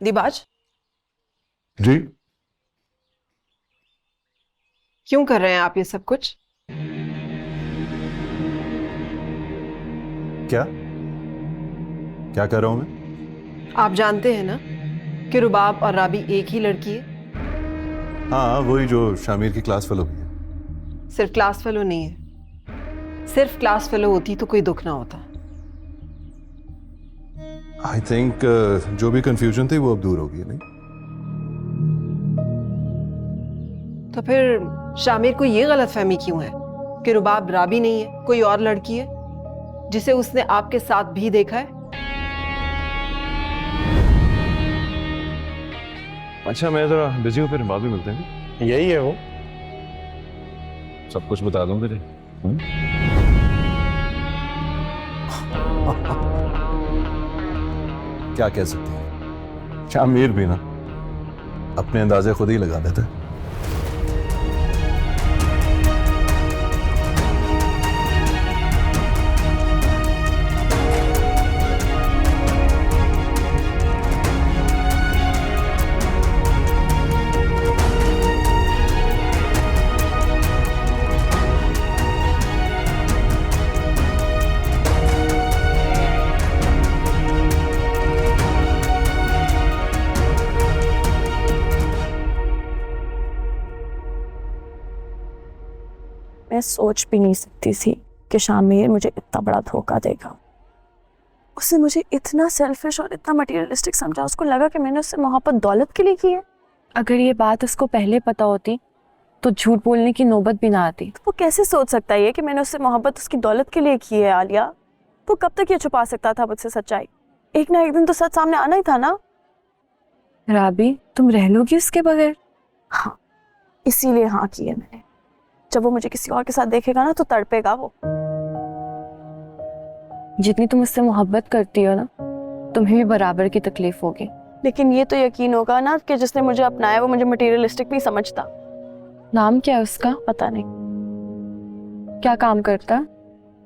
दिबाज, जी क्यों कर रहे हैं आप ये सब कुछ? क्या क्या कर रहा हूं मैं? आप जानते हैं ना कि रुबाब और राबी एक ही लड़की है। हाँ, वही जो शामिर की क्लास फेलो भी है। सिर्फ क्लास फेलो नहीं है। सिर्फ क्लास फेलो होती तो कोई दुख ना होता। आई थिंक जो भी कंफ्यूजन थी वो अब दूर हो गई, नहीं? तो फिर शामिर को ये गलतफहमी क्यों है कि रुबाब राबी नहीं है, कोई और लड़की है जिसे उसने आपके साथ भी देखा है? अच्छा, मैं जरा बिजी हूँ, फिर बाद में मिलते हैं। यही है वो। सब कुछ बता दूं तुझे। क्या कह सकते हैं, शामिर भी ना अपने अंदाजे खुद ही लगा देते हैं। मैं सोच भी नहीं सकती थी कि शामिर मुझे इतना बड़ा धोखा देगा। उसने मुझे इतना सेल्फिश और इतना मटेरियलिस्टिक समझा। उसको लगा कि मैंने उससे मोहब्बत दौलत के लिए की है। अगर ये बात उसको पहले पता होती तो झूठ बोलने की नौबत भी ना आती। तो वो कैसे सोच सकता है कि मैंने उससे मोहब्बत उसकी दौलत के लिए की है? आलिया, वो कब तक ये छुपा सकता था मुझसे सच्चाई? एक ना एक दिन तो सच सामने आना ही था ना। राबी, तुम रह लोगी उसके बगैर? हाँ, इसीलिए हाँ की है मैंने। जब वो मुझे किसी और के साथ देखेगा ना तो तड़पेगा वो। जितनी तुम उससे मोहब्बत करती हो ना, तुम्हें भी बराबर की तकलीफ होगी। लेकिन ये तो यकीन होगा ना कि जिसने मुझे अपनाया वो मुझे मटेरियलिस्टिक नहीं समझता। नाम क्या है उसका? पता नहीं। क्या काम करता?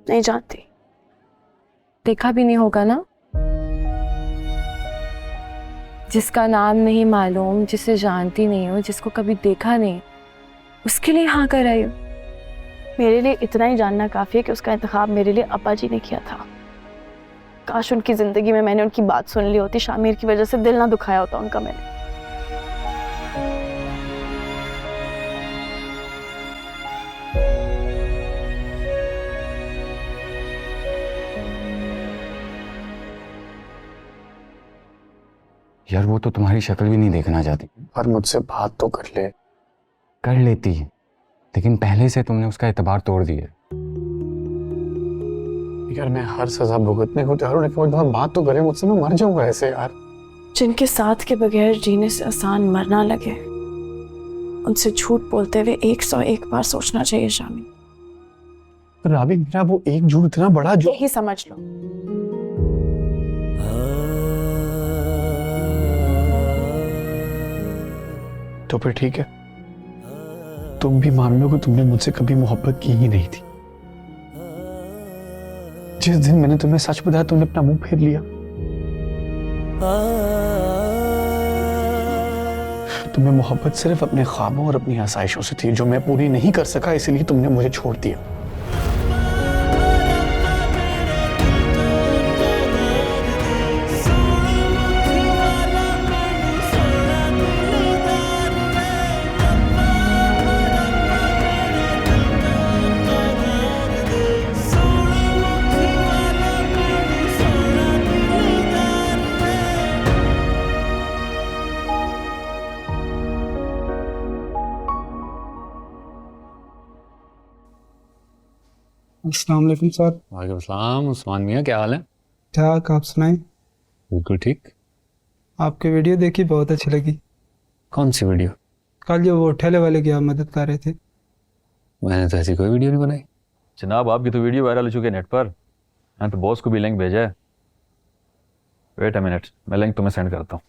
नहीं जानती। देखा भी नहीं होगा ना। जिसका नाम नहीं मालूम, जिसे जानती नहीं हो, जिसको कभी देखा नहीं, उसके लिए हाँ कर आई हो। मेरे लिए इतना ही जानना काफी है कि उसका इंतखाब मेरे लिए अब्बा जी ने किया था। काश उनकी जिंदगी में मैंने उनकी बात सुन ली होती, शामिर की वजह से दिल ना दुखाया होता उनका मैंने। यार वो तो तुम्हारी शक्ल भी नहीं देखना चाहती। पर मुझसे बात तो कर ले। कर लेती, लेकिन पहले से तुमने उसका एतबार तोड़ दिया। यार मैं हर सजा भुगतने को तैयार हूं, लेकिन वो एक बार बात तो करे मुझसे, मैं मर जाऊंगा ऐसे यार। जिनके साथ के बगैर जीने से आसान मरना लगे, उनसे झूठ बोलते हुए 101 बार सोचना चाहिए शामिर। पर राबी, मेरा वो एक झूठ इतना बड़ा जो यही समझ लो। तो फिर ठीक है, तुम भी मान लो कि तुमने मुझसे कभी मोहब्बत की ही नहीं थी। जिस दिन मैंने तुम्हें सच बताया तुमने अपना मुंह फेर लिया। तुम्हें मोहब्बत सिर्फ अपने ख्वाबों और अपनी आसाइशों से थी, जो मैं पूरी नहीं कर सका, इसलिए तुमने मुझे छोड़ दिया। अस्सलाम वालेकुम सर। वालेकुम सलाम। उस्मान मियाँ, क्या हाल है? ठीक, आप सुनाएं। बिल्कुल ठीक। आपकी वीडियो देखी, बहुत अच्छी लगी। कौन सी वीडियो? कल जो वो ठेले वाले की आप मदद कर रहे थे। मैंने तो ऐसी कोई वीडियो नहीं बनाई। जनाब, आपकी तो वीडियो वायरल हो चुकी है नेट पर। मैंने तो बॉस को भी लिंक भेजा है। वेट अ मिनट, मैं लिंक तुम्हें सेंड करता हूँ।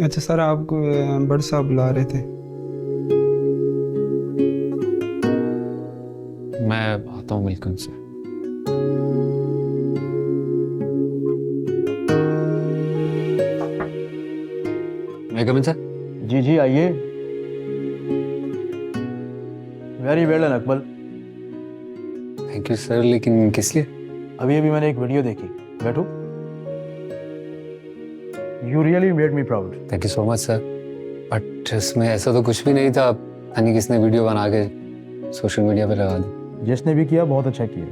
अच्छा सर, आपको बड़े साहब बुला रहे थे। मैं आता हूँ मिलकर से। मैं कमिन सर? जी जी आइए। Very well Iqbal. Thank you sir, लेकिन किस लिए? अभी अभी मैंने एक वीडियो देखी। बैठो। You really made me proud. Thank you so much sir, but इसमें ऐसा तो कुछ भी नहीं था। यानी किसने वीडियो बना के सोशल मीडिया पे लगा दी। जिसने भी किया बहुत अच्छा किया।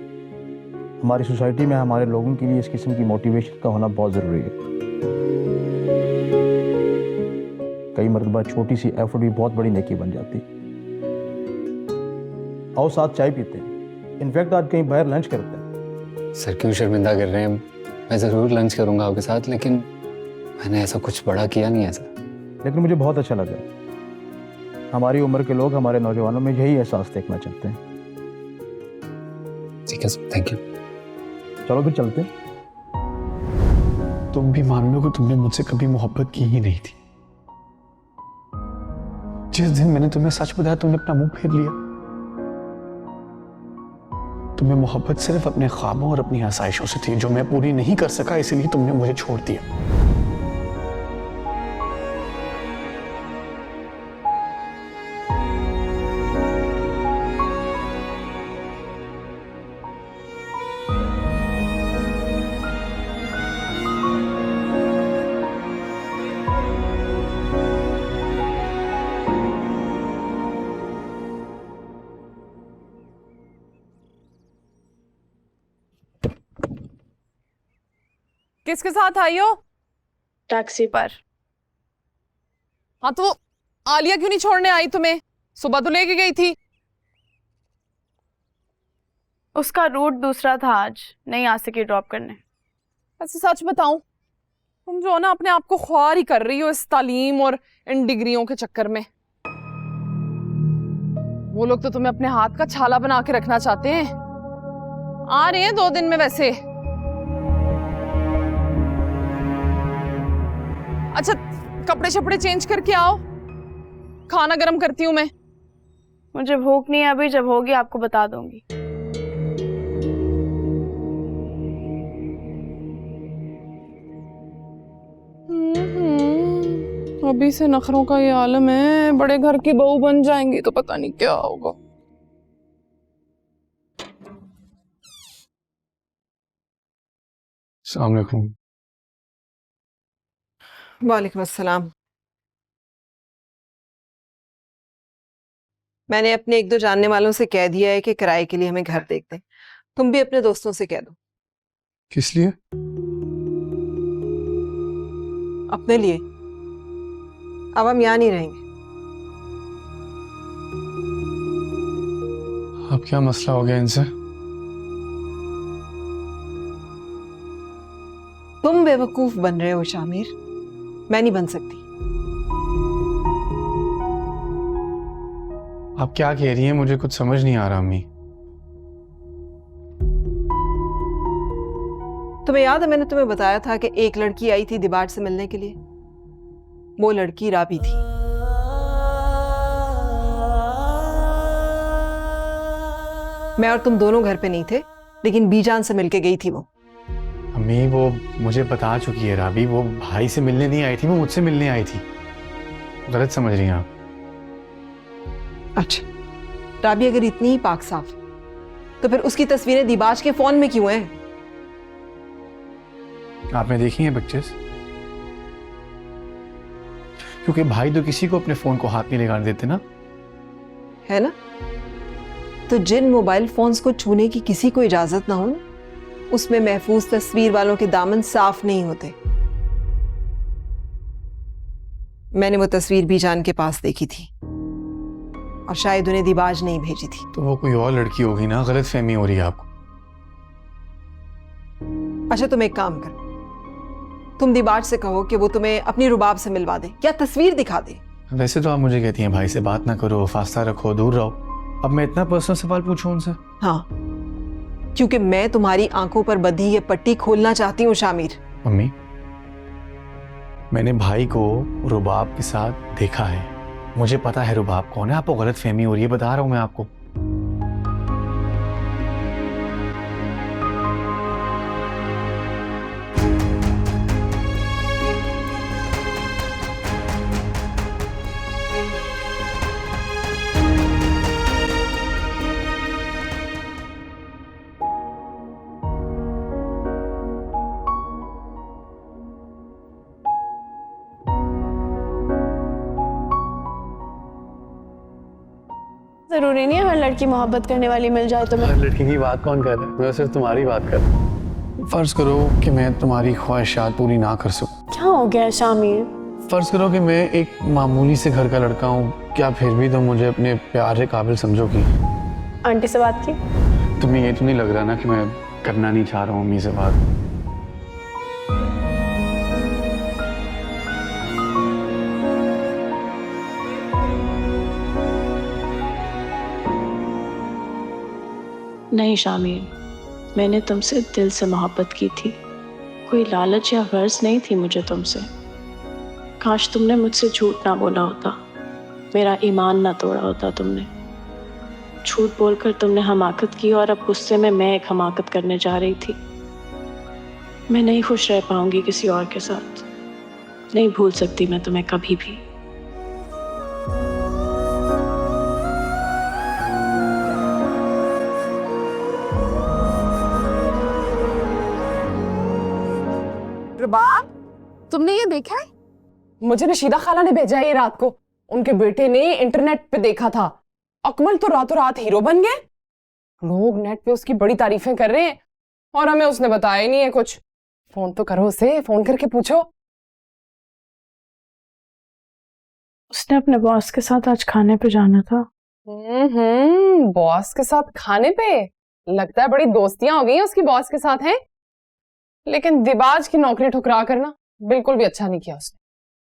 हमारी सोसाइटी में हमारे लोगों के लिए इस किस्म की मोटिवेशन का होना बहुत ज़रूरी है। कई मरतबा छोटी सी एफर्ट भी बहुत बड़ी नेकी बन जाती। आओ साथ चाय पीते हैं। इनफैक्ट आज कहीं बाहर लंच करते हैं। सर क्यों शर्मिंदा कर रहे हैं? मैं ज़रूर लंच करूंगा आपके साथ, लेकिन मैंने ऐसा कुछ बड़ा किया नहीं है सर। लेकिन मुझे बहुत अच्छा लगा। हमारी उम्र के लोग हमारे नौजवानों में यही एहसास देखना चाहते हैं। ठीक है सर, थैंक यू। चलो फिर चलते हैं। तुम भी मान लो कि तुमने मुझसे कभी मोहब्बत की ही नहीं थी। जिस दिन मैंने तुम्हें सच बताया तुमने अपना मुंह फेर लिया। तुम्हें मोहब्बत सिर्फ अपने ख्वाबों और अपनी आसाइशों से थी, जो मैं पूरी नहीं कर सका, इसलिए तुमने मुझे छोड़ दिया। किसके साथ आई हो? टैक्सी पर। हाँ तो आलिया क्यों नहीं छोड़ने आई तुम्हें? सुबह तो लेके गई थी। उसका रूट दूसरा था, आज नहीं आ सकी ड्रॉप करने। ऐसे सच बताऊं, तुम जो ना अपने आप को ख्वार ही कर रही हो इस तालीम और इन डिग्रियों के चक्कर में। वो लोग तो तुम्हें अपने हाथ का छाला बना के रखना चाहते हैं। आ रहे हैं 2 दिन में वैसे। अच्छा कपड़े शपड़े चेंज करके आओ, खाना गर्म करती हूँ मैं। मुझे भूख नहीं है अभी, जब होगी आपको बता दूंगी। अभी से नखरों का ये आलम है, बड़े घर की बहू बन जाएंगी तो पता नहीं क्या होगा। अस्सलाम वालेकुम। वालेकुम अस्सलाम। मैंने अपने 1-2 जानने वालों से कह दिया है कि किराए के लिए हमें घर देख दें। तुम भी अपने दोस्तों से कह दो। किस लिए? अपने लिए। अब हम यहाँ नहीं रहेंगे। अब क्या मसला हो गया इनसे? तुम बेवकूफ बन रहे हो शामिर, मैं नहीं बन सकती। आप क्या कह रही हैं? मुझे कुछ समझ नहीं आ रहा अम्मी। तुम्हें याद है मैंने तुम्हें बताया था कि एक लड़की आई थी दिबाड़ से मिलने के लिए? वो लड़की राबी थी। मैं और तुम दोनों घर पे नहीं थे, लेकिन बीजान से मिलके गई थी वो। अम्मी वो मुझे बता चुकी है। राबी वो भाई से मिलने नहीं आई थी, वो मुझसे मिलने आई थी। गलत समझ रही हैं आप। अच्छा, राबी अगर इतनी ही पाक साफ तो फिर उसकी तस्वीरें दिबाज के फोन में क्यों हैं? आपने देखी हैं पिक्चर्स? क्योंकि भाई तो किसी को अपने फोन को हाथ नहीं लगाने देते ना। है ना? तो जिन मोबाइल फोन्स को छूने की किसी को इजाजत ना हो ना, उसमें महफूज तस्वीर वालों के दामन साफ नहीं होते। मैंने वो तस्वीर बीजान के पास देखी थी और शायद उन्हें दिबाज नहीं भेजी थी। तो वो कोई और लड़की होगी ना, गलत फहमी हो रही है आपको। अच्छा तुम एक काम करो, तुम दिबाज से कहो कि वो तुम्हें अपनी रुबाब से मिलवा दे या तस्वीर दिखा दे। वैसे तो आप मुझे कहती हैं भाई से बात ना करो, फासला रखो, दूर रहो। अब मैं इतना पर्सनल सवाल पूछूं उनसे? हाँ, क्योंकि मैं तुम्हारी आंखों पर बंधी ये पट्टी खोलना चाहती हूँ शामिर। मम्मी, मैंने भाई को रुबाब के साथ देखा है, मुझे पता है रुबाब कौन है। आपको गलत फहमी हो रही है, बता रहा हूं मैं आपको। जरूरी नहीं है हर लड़की मोहब्बत करने वाली मिल जाए तुम्हें। हर लड़की की बात कौन कर रहा है? मैं सिर्फ तुम्हारी बात कर रहा हूँ। फर्ज करो कि मैं तुम्हारी ख्वाहिशात पूरी ना कर सकूं। क्या हो गया है शामिर? फर्ज करो कि मैं एक मामूली से घर का लड़का हूँ, क्या फिर भी तुम मुझे अपने प्यार के काबिल समझोगी? आंटी से बात की? तुम्हें ये तो नहीं लग रहा ना कि मैं करना नहीं चाह रहा हूँ मम्मी से बात? नहीं शामिर, मैंने तुमसे दिल से मोहब्बत की थी, कोई लालच या गर्ज नहीं थी मुझे तुमसे। काश तुमने मुझसे झूठ ना बोला होता, मेरा ईमान ना तोड़ा होता तुमने। झूठ बोलकर तुमने हमाकत की और अब गुस्से में मैं एक हमाकत करने जा रही थी। मैं नहीं खुश रह पाऊंगी किसी और के साथ, नहीं भूल सकती मैं तुम्हें कभी भी। रुबाब, तुमने ये देखा है? मुझे रशीदा खाला ने भेजा है ये रात को। उनके बेटे ने इंटरनेट पे देखा था, अकमल तो रातों रात हीरो बन गए। लोग नेट पे उसकी बड़ी तारीफें कर रहे हैं और हमें उसने बताया ही नहीं है कुछ। फोन तो करो उसे, फोन करके पूछो। उसने अपने बॉस के साथ आज खाने पे जाना था। बॉस के साथ खाने पे? लगता है बड़ी दोस्तियां हो गई हैं उसकी बॉस के साथ हैं। लेकिन दिबाज की नौकरी ठुकरा करना बिल्कुल भी अच्छा नहीं किया उसने।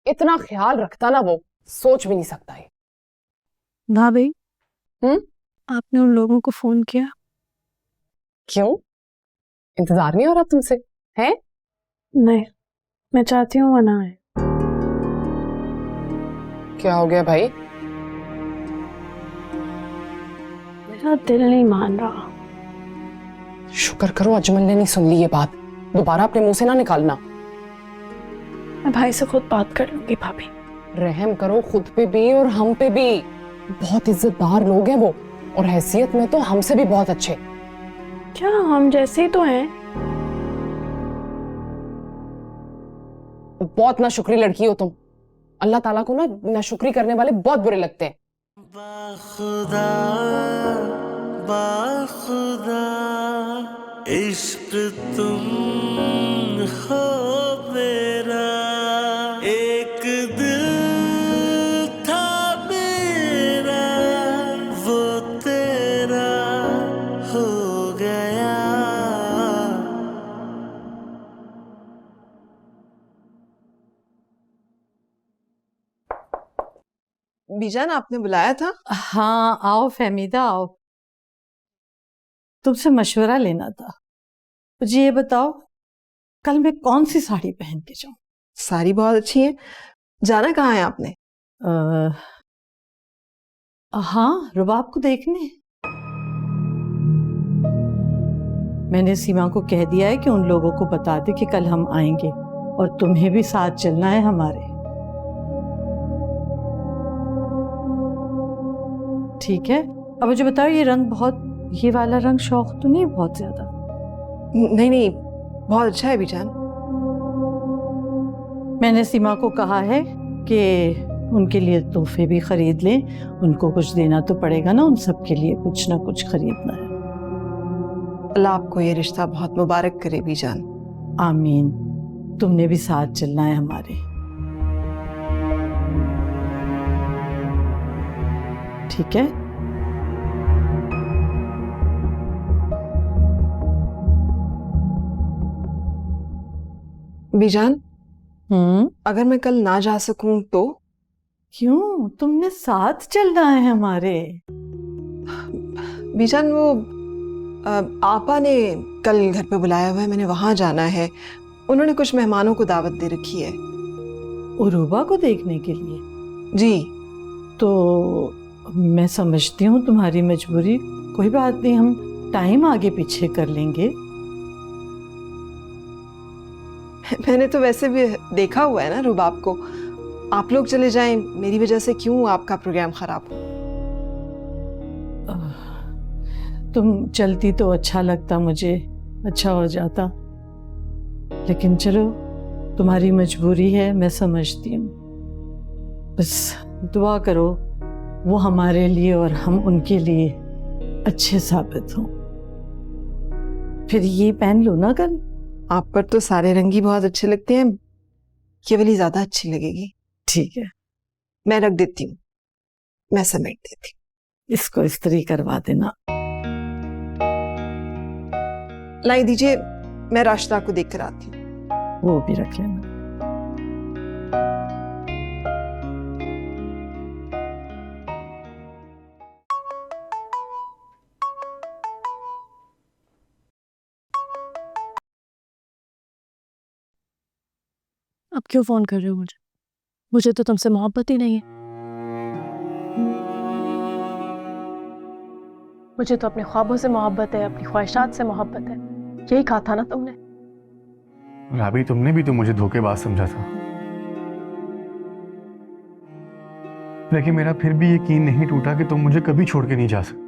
इतना ख्याल रखता ना, वो सोच भी नहीं सकता है। भाभी, आपने उन लोगों को फोन किया? क्यों? इंतजार नहीं हो रहा तुमसे? हैं? नहीं, मैं चाहती हूँ वो ना आए। क्या हो गया भाई? मेरा दिल नहीं मान रहा। शुक्र करो अजमल ने नहीं सुन ली ये बात, दोबारा अपने मुंह से ना निकालना। मैं भाई से खुद बात कर लूंगी भाभी। रहम करो खुद पे भी और हम पे भी। बहुत इज्जतदार लोग हैं वो, और हैसियत में तो हमसे भी बहुत अच्छे। क्या हम जैसे ही तो हैं? बहुत नाशुक्री लड़की हो तुम। अल्लाह ताला को ना नाशुक्री करने वाले बहुत बुरे लगते हैं। बाखुदा बाखुदा इश्क तुम हो मेरा, एक दिल था मेरा वो तेरा हो गया। बीजान, आपने बुलाया था? हाँ आओ फहमीदा आओ, तुमसे मशवरा लेना था। मुझे ये बताओ कल मैं कौन सी साड़ी पहन के जाऊं? साड़ी बहुत अच्छी है। जाना कहाँ है आपने? हाँ, रुबाब को देखने। मैंने सीमा को कह दिया है कि उन लोगों को बता दे कि कल हम आएंगे और तुम्हें भी साथ चलना है हमारे। ठीक है, अब मुझे बताओ ये रंग बहुत, ये वाला रंग शौक तो नहीं बहुत ज्यादा? नहीं नहीं, बहुत अच्छा है बीजान। मैंने सीमा को कहा है कि उनके लिए तोहफे भी खरीद लें, उनको कुछ देना तो पड़ेगा ना, उन सब के लिए कुछ ना कुछ खरीदना है। अल्लाह आपको ये रिश्ता बहुत मुबारक करे बीजान। आमीन। तुमने भी साथ चलना है हमारे, ठीक है? बीजान, अगर मैं कल ना जा सकूं तो? क्यों, तुमने साथ चलना है हमारे। बीजान, वो आपा ने कल घर पे बुलाया हुआ है, मैंने वहां जाना है। उन्होंने कुछ मेहमानों को दावत दे रखी है। उरूबा को देखने के लिए? जी। तो मैं समझती हूँ तुम्हारी मजबूरी, कोई बात नहीं, हम टाइम आगे पीछे कर लेंगे। मैंने तो वैसे भी देखा हुआ है ना रुबाब को। आप लोग चले जाएं, मेरी वजह से क्यों आपका प्रोग्राम खराब हो? तुम चलती तो अच्छा लगता, मुझे अच्छा हो जाता, लेकिन चलो तुम्हारी मजबूरी है, मैं समझती हूँ। बस दुआ करो वो हमारे लिए और हम उनके लिए अच्छे साबित हों। फिर ये पहन लो ना कल। आप पर तो सारे रंग ही बहुत अच्छे लगते हैं, ये वाली ज्यादा अच्छी लगेगी। ठीक है, मैं रख देती हूँ, मैं समेट देती हूँ। इसको इस्त्री करवा देना। लाई दीजिए, मैं राशिदा को देख कर आती हूँ। वो भी रख लेना। अब क्यों फोन कर रहे हो मुझे? मुझे तो तुमसे मोहब्बत ही नहीं है। मुझे तो अपने ख्वाबों से मोहब्बत है, अपनी ख्वाहिशात से मोहब्बत है। यही कहा था ना तुमने? राबी, तुमने भी तो मुझे धोखेबाज समझा था, लेकिन मेरा फिर भी यकीन नहीं टूटा कि तुम मुझे कभी छोड़ के नहीं जा सकती।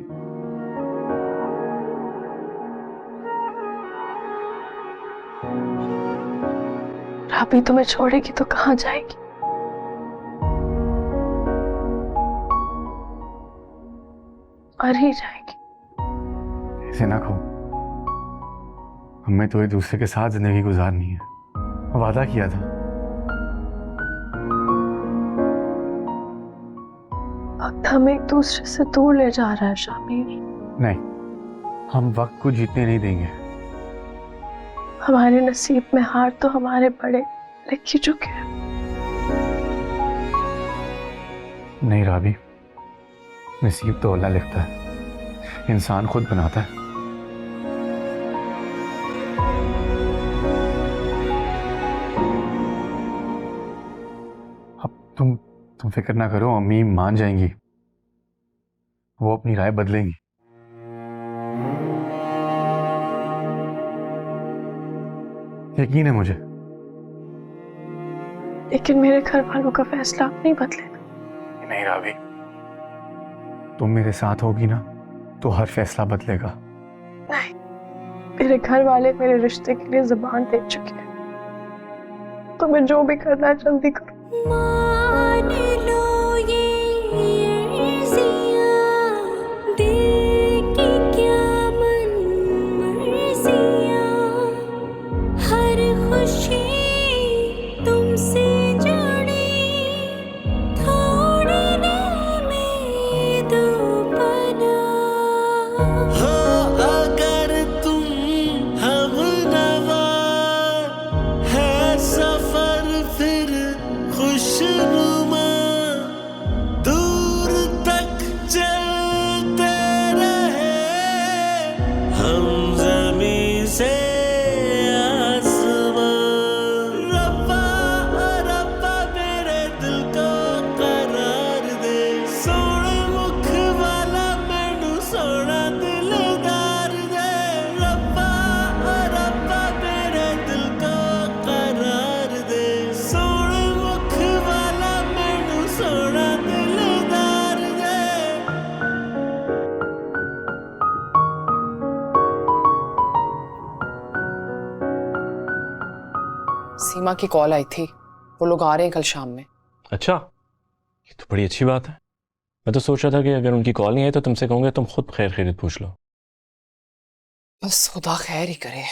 राबी तुम्हें छोड़ेगी तो कहाँ जाएगी? मर ही जाएगी। ऐसे ना कहो, हमें तो एक दूसरे के साथ जिंदगी गुजारनी है, वादा किया था। वक्त हमें एक दूसरे से दूर ले जा रहा है शामिर। नहीं, हम वक्त को जीतने नहीं देंगे। हमारे नसीब में हार तो हमारे बड़े लिख ही चुके हैं। नहीं राबी, नसीब तो अल्लाह लिखता है, इंसान खुद बनाता है। अब तुम फिक्र ना करो, अम्मी मान जाएंगी, वो अपनी राय बदलेंगी। यकीन है मुझे। लेकिन मेरे घर वालों का फैसला आप नहीं बदलेगा। नहीं राबी, तुम मेरे साथ होगी ना तो हर फैसला बदलेगा। नहीं, मेरे घर वाले मेरे रिश्ते के लिए जुबान दे चुके हैं। तुम्हें जो भी करना है जल्दी करो। सीमा की कॉल आई थी, वो लोग आ रहे हैं कल शाम में। अच्छा, ये तो बड़ी अच्छी बात है। मैं तो सोच रहा था कि अगर उनकी कॉल नहीं आई तो तुमसे कहूंगा तुम खुद खैर खैरियत पूछ लो। बस खुदा खैर ही करे।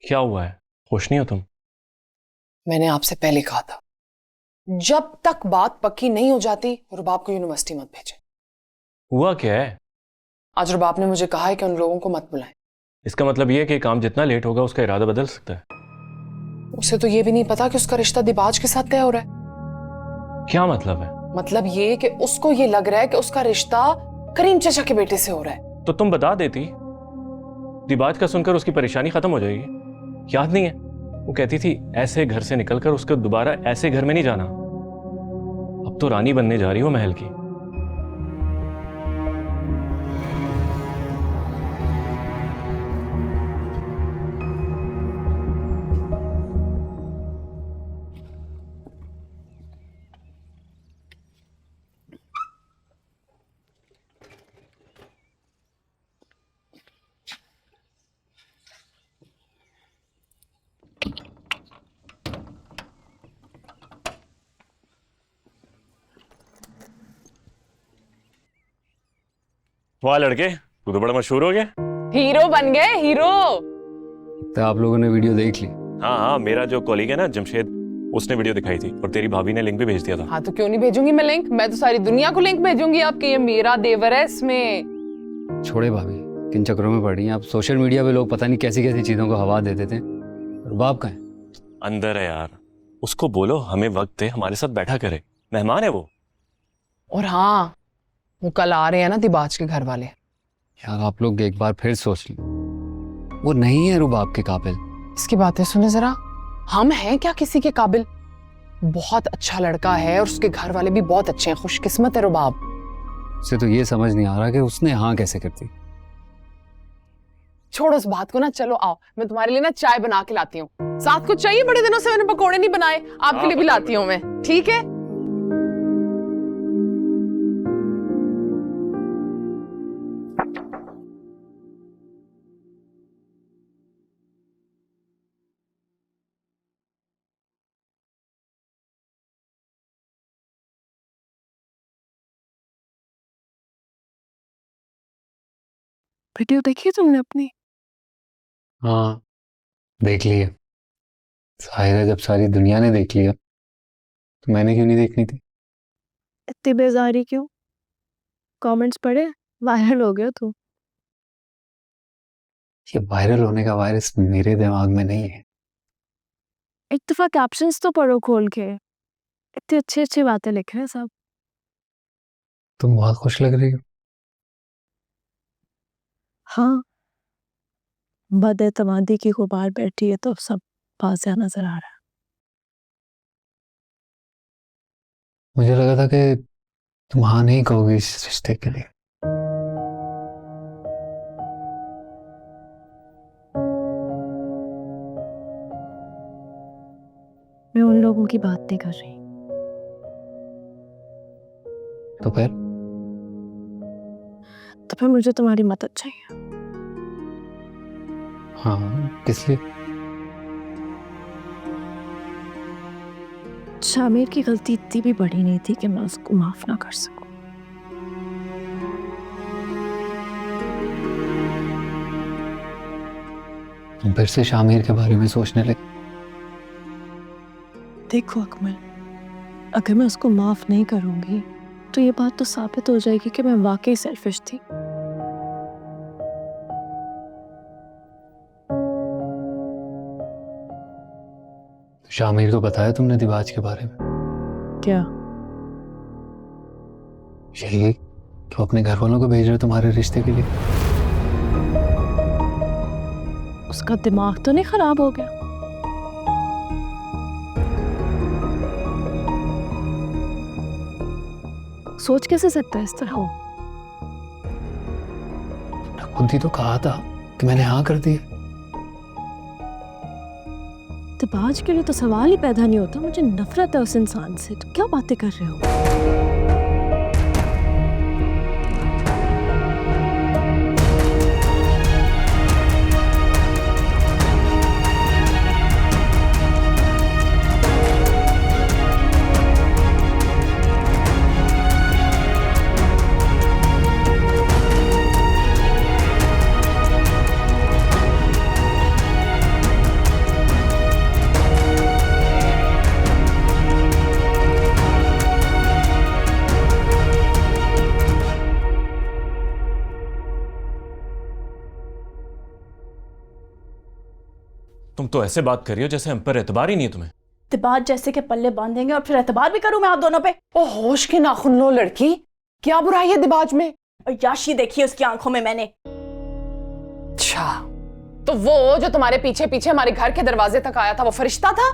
क्या हुआ है, खुश नहीं हो तुम? मैंने आपसे पहले कहा था, जब तक बात पक्की नहीं हो जाती रुबाब को यूनिवर्सिटी मत भेजे। हुआ क्या है? आज रुबाब ने मुझे कहा है कि उन लोगों को मत बुलाएं। इसका मतलब यह है कि काम जितना लेट होगा उसका इरादा बदल सकता है। उसे तो ये भी नहीं पता कि उसका रिश्ता दिबाज के साथ तय हो रहा है। क्या मतलब है? मतलब ये कि उसको ये लग रहा है कि उसका रिश्ता करीम चाचा के बेटे से हो रहा है। तो तुम बता देती, दिबाज का सुनकर उसकी परेशानी खत्म हो जाएगी। याद नहीं है, वो कहती थी ऐसे घर से निकलकर उसको दोबारा ऐसे घर में नहीं जाना। अब तो रानी बनने जा रही हो महल की। वाह लड़के, तू तो बड़ा मशहूर हो गया। हीरो बन गए, हीरो। तो आप लोगों ने वीडियो देख ली? हाँ, मेरा जो कॉलीग है ना जमशेद, उसने वीडियो दिखाई थी और तेरी भाभी ने लिंक भी भेज दिया था। हाँ तो क्यों नहीं भेजूंगी मैं लिंक? मैं तो सारी दुनिया को लिंक भेजूंगी आपके, ये मेरा देवर है इसमें। छोड़े भाभी, किन चक्रों में पड़ रही हैं आप? सोशल मीडिया पे लोग पता नहीं कैसी कैसी चीजों को हवा दे देते हैं। रुबाब कहाँ है? अंदर है यार, उसको बोलो हमें वक्त दे, हमारे साथ बैठा करे, मेहमान है वो। और हाँ, वो कल आ रहे हैं ना दिबाज के घर वाले। यार आप लोग एक बार फिर सोच लें, वो नहीं है रुबाब के काबिल। इसकी बातें सुने जरा, हम हैं क्या किसी के काबिल? बहुत अच्छा लड़का है और उसके घर वाले भी बहुत अच्छे हैं, खुशकिस्मत है रुबाब। उसे तो ये समझ नहीं आ रहा कि उसने हाँ कैसे करती। छोड़ो उस बात को ना, चलो आओ, मैं तुम्हारे लिए ना चाय बना के लाती हूँ। साथ कुछ चाहिए? बड़े दिनों से मैंने पकोड़े नहीं बनाए, आपके लिए भी लाती हूँ मैं, ठीक है? वीडियो देखी तुमने अपनी? हाँ देख लिया। जाहिर है जब सारी दुनिया ने देख लिया तो मैंने क्यों नहीं देखनी थी? इतनी बेजारी क्यों? कमेंट्स पढ़े? वायरल हो गया तू। ये वायरल होने का वायरस मेरे दिमाग में नहीं है। एक दफा कैप्शंस तो पढ़ो खोल के, इतनी अच्छी अच्छी बातें लिख रहे हैं सब। तुम बहुत खुश लग रही हो। हाँ, बदएतमादी की गुबार बैठी है तो सब वाज़ेह नजर आ रहा है। मुझे लगा था कि तुम हाँ नहीं कहोगी इस रिश्ते के लिए। मैं उन लोगों की बात नहीं कर रही। तो फिर मुझे तुम्हारी मदद चाहिए। हाँ किस लिए? शामिर की गलती इतनी भी बड़ी नहीं थी कि मैं उसको माफ ना कर सकूं। तुम फिर से शामिर के बारे में सोचने लगे? देखो अकमल, अगर मैं उसको माफ नहीं करूंगी तो ये बात तो साबित हो जाएगी कि मैं वाकई सेल्फिश थी। शामिर को बताया तुमने दिबाज के बारे में? क्या? यही कि वो अपने घर वालों को भेज रहे तुम्हारे रिश्ते के लिए। उसका दिमाग तो नहीं खराब हो गया? सोच कैसे सकता है इस तरह? खुद ही तो कहा था कि मैंने हाँ कर दी। दिबाज के लिए तो सवाल ही पैदा नहीं होता। मुझे नफरत है उस इंसान से। तो क्या बातें कर रहे हो? तुम तो ऐसे बात कर रही हो जैसे हम पर एतबार ही नहीं है तुम्हें। दिबाज जैसे के पल्ले बांधेंगे और फिर एतबार भी करूं मैं आप दोनों पे? ओ होश के नाखून लो लड़की, क्या बुराई है दिबाज में? और याशी देखी उसकी आंखों में मैंने। अच्छा, तो वो जो तुम्हारे पीछे पीछे हमारे घर के दरवाजे तक आया था वो फरिश्ता था?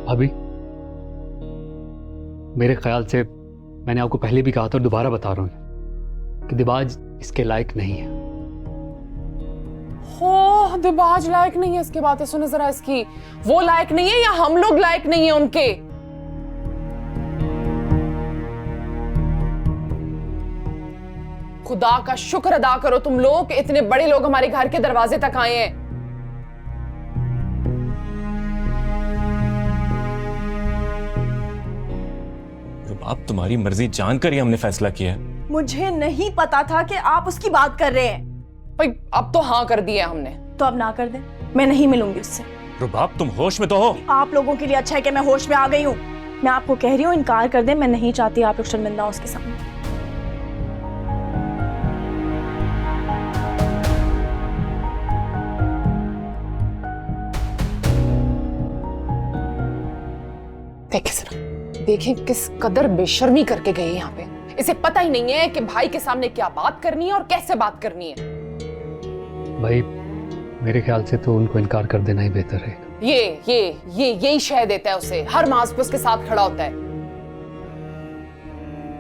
अभी मेरे ख्याल से मैंने आपको पहले भी कहा था और दोबारा बता रहा हूं कि दिबाज इसके लायक नहीं है। हो, दिबाज लायक नहीं है? इसकी बातें सुने जरा इसकी। वो लायक नहीं है या हम लोग लायक नहीं है उनके? खुदा का शुक्र अदा करो तुम लोग, इतने बड़े लोग हमारे घर के दरवाजे तक आए हैं। रुबाब, तुम्हारी मर्जी जानकर ही हमने फैसला किया है। मुझे नहीं पता था कि आप उसकी बात कर रहे हैं। भाई अब तो हाँ कर दिया हमने। तो अब ना कर दें, मैं नहीं मिलूंगी उससे। रुबाब तुम होश में तो हो? आप लोगों के लिए अच्छा है कि मैं होश में आ गई हूँ। मैं आपको कह रही हूँ इनकार कर दें, मैं नहीं चाहती आप लोग शर्मिंदा हो उसके सामने। देखें किस कदर बेशर्मी करके गई यहाँ पे। इसे पता ही नहीं है कि भाई के सामने क्या बात करनी है और कैसे बात करनी है। भाई मेरे ख्याल से तो उनको इनकार कर देना ही बेहतर है। यही शह देता है उसे, हर मास पे उसके साथ खड़ा होता है।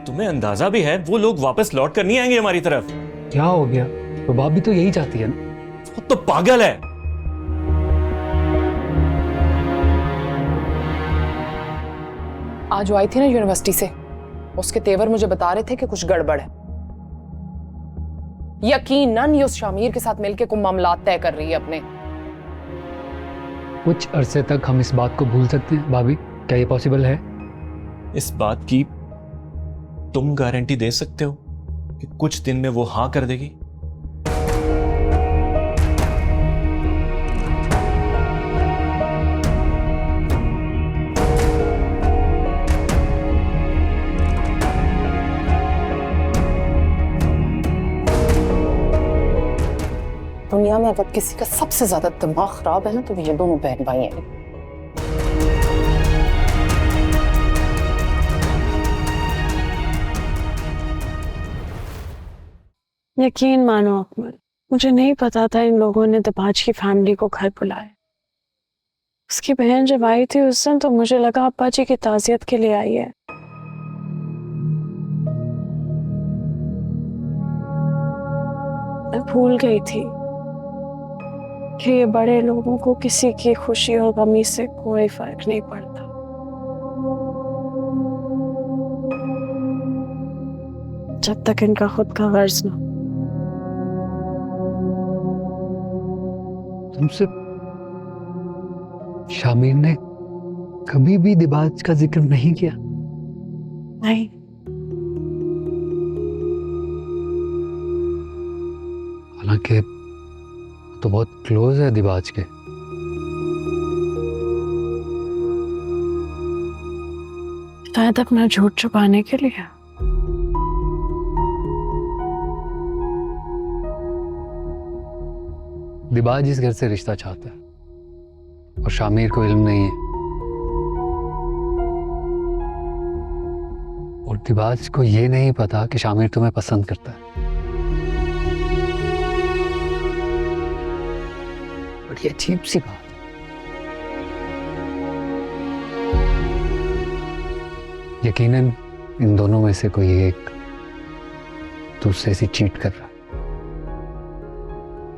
तुम्हें अंदाजा भी है वो लोग वापस लौट कर नहीं आएंगे हमारी तरफ? क्या हो गया? रुबाब भी तो यही चाहती है ना। वो तो पागल है। आज वो आई थी ना यूनिवर्सिटी से, उसके तेवर मुझे बता रहे थे कि कुछ गड़बड़ है। यकीनन ये उस शामिर के साथ मिलकर कोई मामलात तय कर रही है अपने। कुछ अरसे तक हम इस बात को भूल सकते हैं भाभी? क्या ये पॉसिबल है? इस बात की तुम गारंटी दे सकते हो कि कुछ दिन में वो हाँ कर देगी? दुनिया में अगर किसी का सबसे ज्यादा दिमाग खराब है ना तो ये दोनों बहन भाई हैं। यकीन मानो अकमल, मुझे नहीं पता था इन लोगों ने दबाज की फैमिली को घर बुलाया। उसकी बहन जब आई थी उस दिन तो मुझे लगा अब्बा जी की ताज़ियत के लिए आई है। मैं भूल गई थी कि ये बड़े लोगों को किसी की खुशी और गमी से कोई फर्क नहीं पड़ता। जब तक इनका खुद का गर्ज ना। तुमसे शामिर ने कभी भी दिबाज का जिक्र नहीं किया? नहीं। हालांकि तो बहुत क्लोज है दिबाज के। शायद अपना झूठ छुपाने के लिए। दिबाज इस घर से रिश्ता चाहता है और शामिर को इल्म नहीं है। और दिबाज को ये नहीं पता कि शामिर तुम्हें पसंद करता है। बड़ी अजीब सी बात। यकीनन इन दोनों में से कोई एक दूसरे से चीट कर रहा है।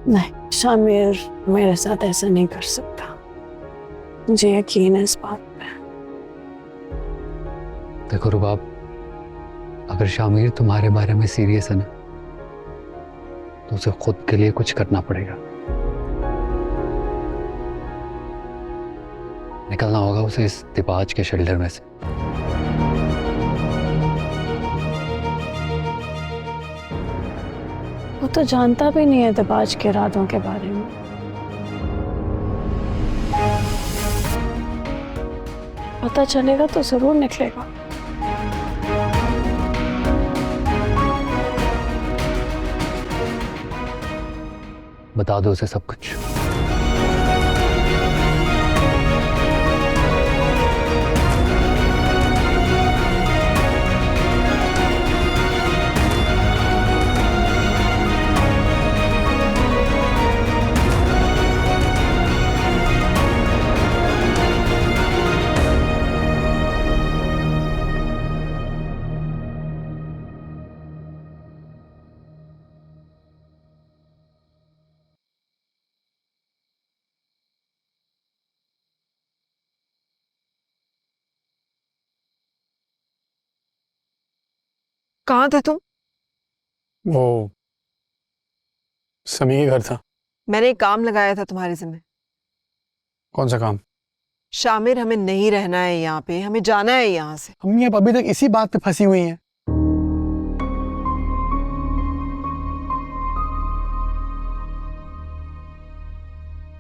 नहीं, शामिर मेरे साथ ऐसा नहीं कर सकता। मुझे यकीन है इस बात पे। देखो रुबाब, अगर शामिर तुम्हारे बारे में सीरियस है ना तो उसे खुद के लिए कुछ करना पड़ेगा। निकलना होगा उसे इस दिबाज के शेल्टर में से। वो तो जानता भी नहीं है दिबाज के इरादों के बारे में। पता चलेगा तो जरूर निकलेगा। बता दो उसे सब कुछ। कहाँ थे तुम? वो समी के घर था। मैंने एक काम लगाया था तुम्हारे जिम्मे। कौन सा काम? शामिर, हमें नहीं रहना है यहाँ पे, हमें जाना है यहाँ से। अम्मी आप अभी तक इसी बात पे फंसी हुई हैं।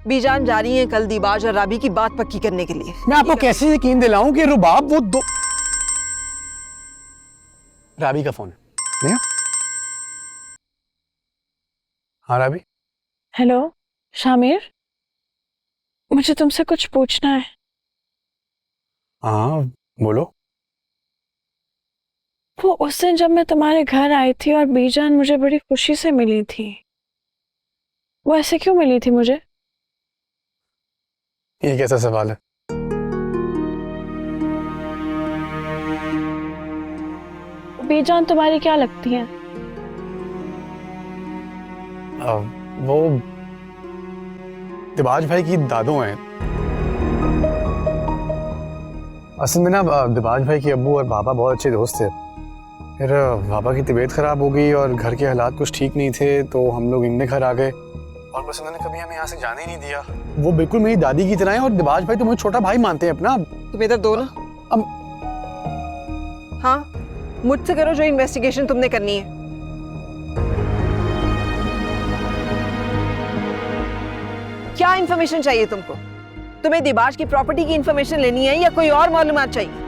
बीजान जा रही हैं कल दीबाज और राबी की बात पक्की करने के लिए। मैं आपको कैसे यकीन दिलाऊं कि रुबाब वो दो। राबी का फोन है नहीं? हाँ राबी। हेलो शामिर, मुझे तुमसे कुछ पूछना है। हाँ बोलो। वो उस दिन जब मैं तुम्हारे घर आई थी और बीजान मुझे बड़ी खुशी से मिली थी, वो ऐसे क्यों मिली थी मुझे? ये कैसा सवाल है? बीजान तुम्हारी क्या लगती है? वो दिबाज भाई की दादू हैं। असल में ना दिबाज भाई के अब्बू और पापा बहुत अच्छे दोस्त थे। फिर पापा की तबीयत खराब हो गई और घर के हालात कुछ ठीक नहीं थे, तो हम लोग इनके घर आ गए और बस उन्होंने कभी हमें यहाँ से जाने ही नहीं दिया। वो बिल्कुल मेरी दादी की तरह है और दिबाज भाई तो मुझे छोटा भाई मानते हैं अपना। तुम इधर दो ना। हाँ, मुझसे करो जो इन्वेस्टिगेशन तुमने करनी है। क्या इंफॉर्मेशन चाहिए तुमको? तुम्हें दिबाज की प्रॉपर्टी की इंफॉर्मेशन लेनी है या कोई और मालूमात चाहिए?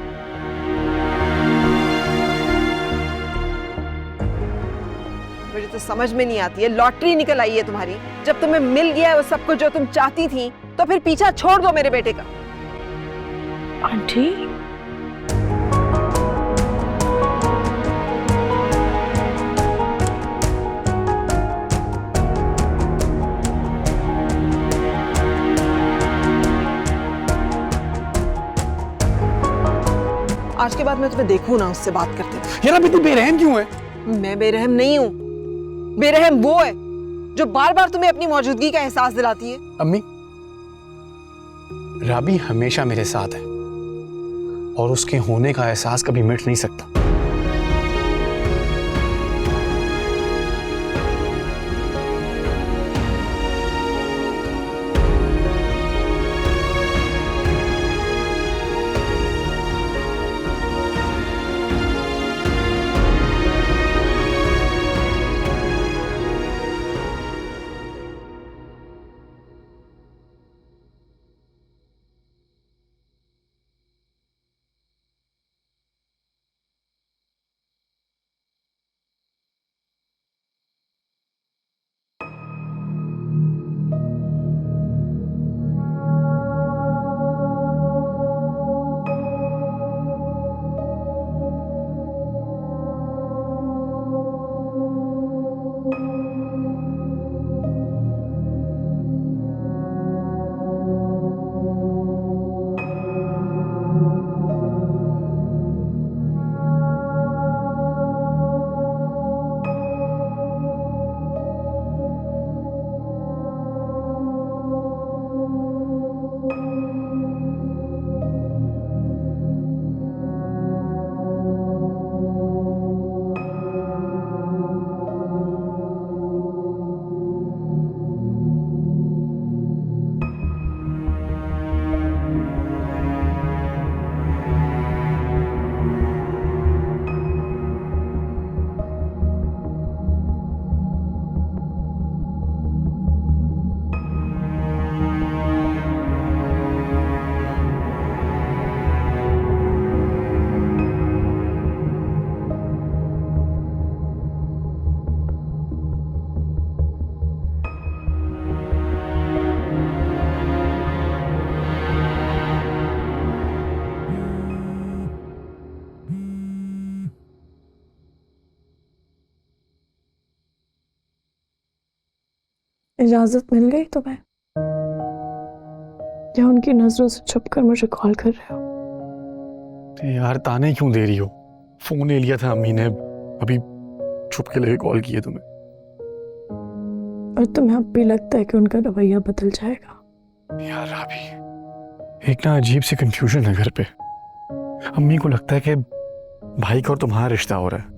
मुझे तो समझ में नहीं आती है, लॉटरी निकल आई है तुम्हारी। जब तुम्हें मिल गया है वो सब कुछ जो तुम चाहती थी, तो फिर पीछा छोड़ दो मेरे बेटे का। आंटी, आज के बाद मैं तुम्हें देखूं ना उससे बात करते हुए। यार अभी तू बेरहम क्यों है? मैं बेरहम नहीं हूं, बेरहम वो है जो बार बार तुम्हें अपनी मौजूदगी का एहसास दिलाती है। अम्मी, राबी हमेशा मेरे साथ है और उसके होने का एहसास कभी मिट नहीं सकता। इजाजत मिल गई तुम्हें, या उनकी नजरों से छुपकर मुझे कॉल कर रहे हो? यार ताने क्यों दे रही हो? फोन ले लिया था अम्मी ने, अभी छुप के लेके कॉल किया तुम्हें। और तुम्हें अब भी लगता है कि उनका रवैया बदल जाएगा? यार राबी, एक ना अजीब सी कंफ्यूजन है घर पे। अम्मी को लगता है कि भाई का और तुम्हारा रिश्ता हो रहा है,